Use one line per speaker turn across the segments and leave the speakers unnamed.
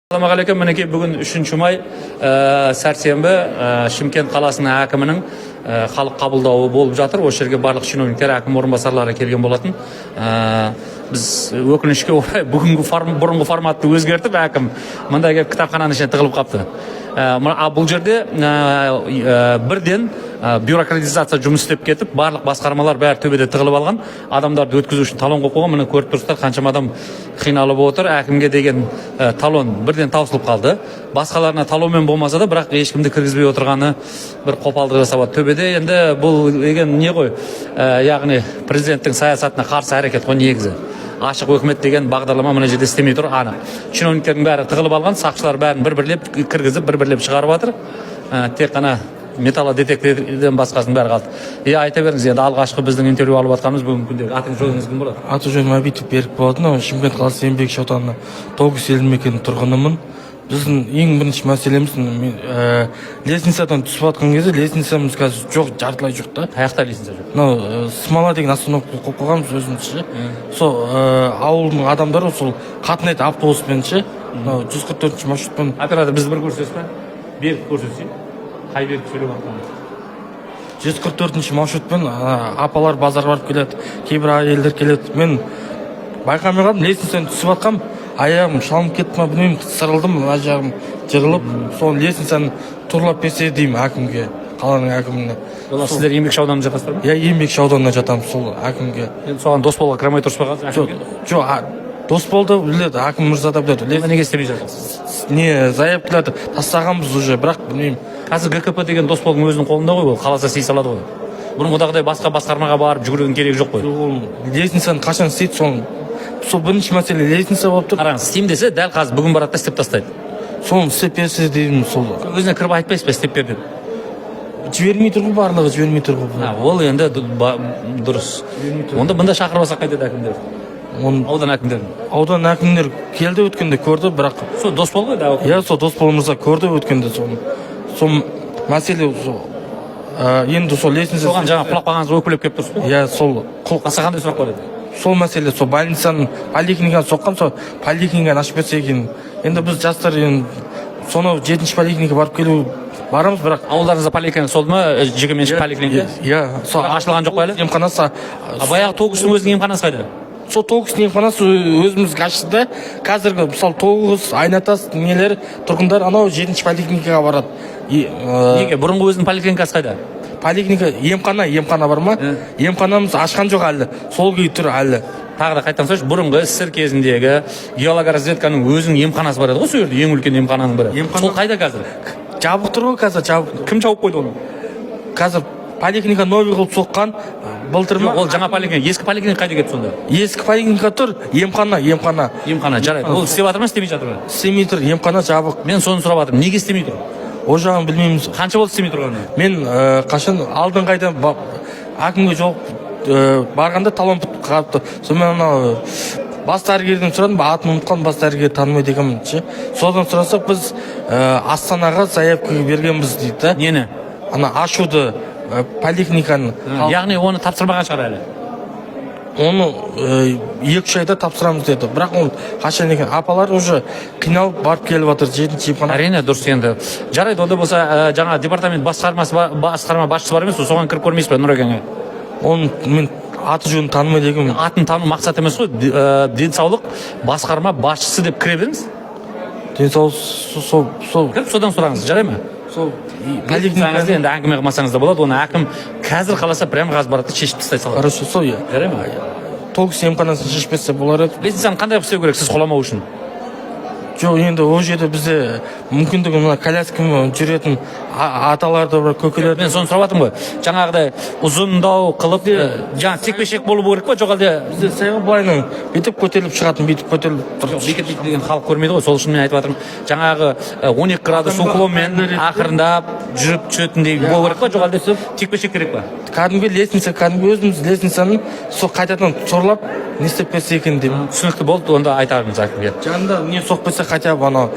Assalamualaikum, мінекей бүгін 3 май сәрсенбі Шымкент қаласының әкімінің халық қабылдауы болып жатыр. Осы жерге барлық чиновниктер, әкім орынбасарлары келген болатын. Біз өкінішке орай бұрынғы форматты өзгертіп, әкім мындай келіп кітапхананың ішіне тығылып қапты. Бұл жерде бірден бюрократизация жұмыс істеп кетіп, барлық басқармалар бәрі төбеде тығылып алған. Адамдарды өткізу үшін талон қойып қойған. Міне көріп тұрсыздар, қаншама адам қиналып отыр. Әкімге деген талон бірден таусылып қалды. Басқаларына талонмен болмаса да, бірақ ешкімді кіргізбей отырғаны бір қопалдық жасап төбеде. Енді бұл деген не ғой? Яғни президенттің саясатына қарсы әрекет қой негізі. Ашық өкімет деген бағдарлама мына жерде істемей тұр, анық. Чиновниктердің бәрі тығылып алған, сақшылар бәрін бір-бірлеп кіргізіп, бір-бірлеп шығарып жатыр. Тек қана металлодетекторден басқасын бәрі қалды. Айта беріңіз, енді алғашқы біздің интервью алып жатқанымыз бүгінгі күнде. Атыңыз жөніңіз кім болады?
Аты-жөнім Абитов Берік болатын, Шымкент қаласы Еңбекші ауданының Тогыз елді мекенінің тұрғынымын. Біздің ең бірінші мәселеміз лестницадан түсіп жатқан кезде лестницамыз қазір жоқ, жартылай жоқ та.
Қаяқта лестница жоқ?
Мынау Смола деген остановка қойып қойғанбыз өзімізше. Сол ауылдың адамдары сол қатынайды автобуспен ше. Мынау 144 маршрутпен.
Оператор бізді бір көрсетесіз бе? Берік көрсетсін. Қай Берік сөйлеп жатқанын?
144 маршрутпен апалар базарға барып келеді, кейбір әйелдер келеді. Мен байқамай қалдым, лестницадан түсіп жатқам, аяғым шалынып кетті ма білмеймін, сырылдым, ана жағым жығылып, сол лестницаны турлап берсе деймін әкімге, қаланың әкіміне.
Сіздер Еңбекші ауданында жатасыздар ма?
Иә, Еңбекші ауданында жатамыз сол әкімге.
Енді соған дос болуға кіремей тұрсыз ба қазір?
Жоқ, дос болды, біледі, әкім мырза да біледі.
Неге істемей жатырсыз?
Не, заявкаларды тастағанбыз уже, бірақ білмеймін.
Қазір ГКП деген дос болудың өзінің қолында ғой, ол қаласа істей салады ғой. Бұрынғыдағыдай басқа басқармаға барып жүгірудің керегі жоқ қой.
Лестницаны қашан істейді, сол бірінші мәселе лестница болып тұр.
Қараңыз, істеймін десе, дәл қазір бүгін барады да істеп тастайды.
Соны істеп берсе деймін сол.
Өзіне кіріп айтпайсыз ба істеп бер деп?
Жібермей тұр ғой, барлығы жібермей тұр ғой.
Ол енді дұрыс. Онда мында шақырбасақ қайтеді әкімдер? Аудан әкімдерін.
Аудан әкімдер келді өткенде көрді, бірақ
сол дос бол ғой да.
Иә, сол дос бол мырза көрді өткенде соны. Сол мәселе енді сол лестница.
Соған жаңа құлақ бағаныңызға өкпелеп келіп тұрсыз ба?
Иә, сол
құлаққа қандай сұрақ бар еді?
Сол мәселе, сол больницаның поликлиниканы соққан, сол поликлиниканы ашып берсе екен. Енді біз жастар соны 7-ші поликлиника барып келу барамыз, бірақ
ауылдарыңызда поликлиника солды ма? Жекеменшік поликлиника?
Иә, сол
ашылған жоқ па әлі?
Емханасы.
Баяғы Тогыздың өзінің емханасы қайда?
Сол Тогыздың емханасы өзімізге ашты да, қазіргі мысалы Тогыз, Айнатас нелер тұрғындар анау 7-ші поликлиникаға барады.
Неге? Бұрынғы өзінің поликлиникасы қайда?
Поликлиника, емхана бар ма? Емханамыз ашқан жоқ әлі. Сол күйі тұр әлі.
Тағы да қайтадан сөйлесеңіз, бұрынғы СССР кезіндегі геологоразведканың өзінің емханасы бар еді ғой, сол жерде ең үлкен емхананың бірі. Сол қайда қазір?
Жабық тұр ғой қазір, жабық.
Кім жауып қойды оны?
Қазір поликлиника новый қылып соққан, былтыр ма?
Ол жаңа поликлиника, ескі поликлиника қайда кетті сонда?
Ескі поликлиника тұр, емхана.
Емхана, жарайды. Ол істеп жатыр ма, істемей жатыр ма?
Істемей тұр, емхана жабық.
Мен соны сұрап жатырмын, неге істемей тұр?
Ол жағын білмейміз.
Қанша болды істемей тұрғаны?
Мен қашан алдын қайдан әкімге жолып барғанда талон қалыпты. Сонымен анау бас дәрігерден сұрадым, атын ұмытқан, бас дәрігер танымайды екенмін ше. Содан сұрасақ біз Астанаға заявка бергенбіз дейді.
Нені?
Ана ашуды поликлиниканы.
Яғни оны тапсырмаған шығар әлі?
Оны 2-3 айда тапсырамыз деді. Бірақ ол қашан екен, апалар уже қиналып барып келіп жатыр 7-ші емхана.
Әрине, дұрыс енді. Жарайды, онда болса жаңа департамент басқарма басшысы бар емес, соған кіріп көрмейсіз бе Нұрекеңе?
Оны мен аты жөнін танымайды екенмін.
Атын тану мақсат емес қой. Денсаулық басқарма басшысы деп кіре беріңіз.
Денсаулық сол
кіріп содан сұраңыз, жарай ма?
Сол
поликлиникада енді әңгіме қылмасаңыз да болады. Оны әкім қазір қаласа прям қазір барады шешіп тастай салады.
Хорошо, сол иә.
Жарай ма?
Тогыз емханасын шешпесе болар еді.
Лестницаны қандай қылып істеу керек сіз құламау үшін?
Жоқ, енді ол жерде бізде мүмкіндігі мына коляскамен жүретін аталарды бар, көкелер.
Мен соны сұрап жатырмын ғой. Жаңағыдай ұзындау қылып, жаңа текпешек болу керек па, жоқ әлде
бізде саяға былайынан бүйтіп көтеріліп шығатын, бүйтіп көтеріліп тұр.
Бекет деген халық көрмейді ғой, сол үшін мен айтып жатырмын. Жаңағы 12 градус уклонмен ақырындап жүріп түсетіндей болу керек па, жоқ әлде текпешек керек па?
Кәдімгі лестница, кәдімгі өзіміз лестницаны сол қайтадан сорлап не істеп берсе екен деп.
Түсінікті болды, онда айтармыз әкімге.
Жанында не соқып берсе хотя бы анау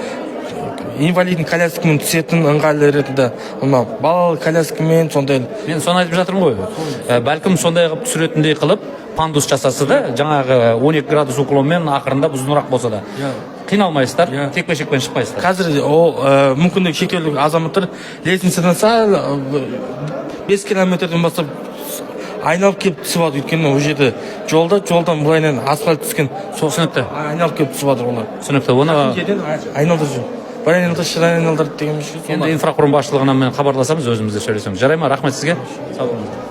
инвалидный коляскамен түсетін ыңғайлы ретінде, мына балалы коляскамен сондай.
Мен соны айтып жатырмын ғой. Бәлкім сондай қылып түсіретіндей қылып пандус жасасы да, жаңағы 12 градус уклонмен ақырындап ұзынырақ болса да. қиналмайсыздар,
Иә.
текпе-шекпен шықпайсыздар.
қазір ол мүмкіндігі шектеулі азаматтар лестницадан сәл 5 километрден бастап айналып келіп түсіп алды. Өйткені ол жерде жолдан былайынан асфальт түскен.
Түсінікті.
Айналып келіп түсіп алды олар.
Түсінікті. Оны
Айналдырып жүр. Бір айналдырып деген
енді инфрақұрылым басшылығына мен хабарласамыз, өзімізде сөйлесеміз. Жарай ма? Рахмет сізге. Сау болыңыз.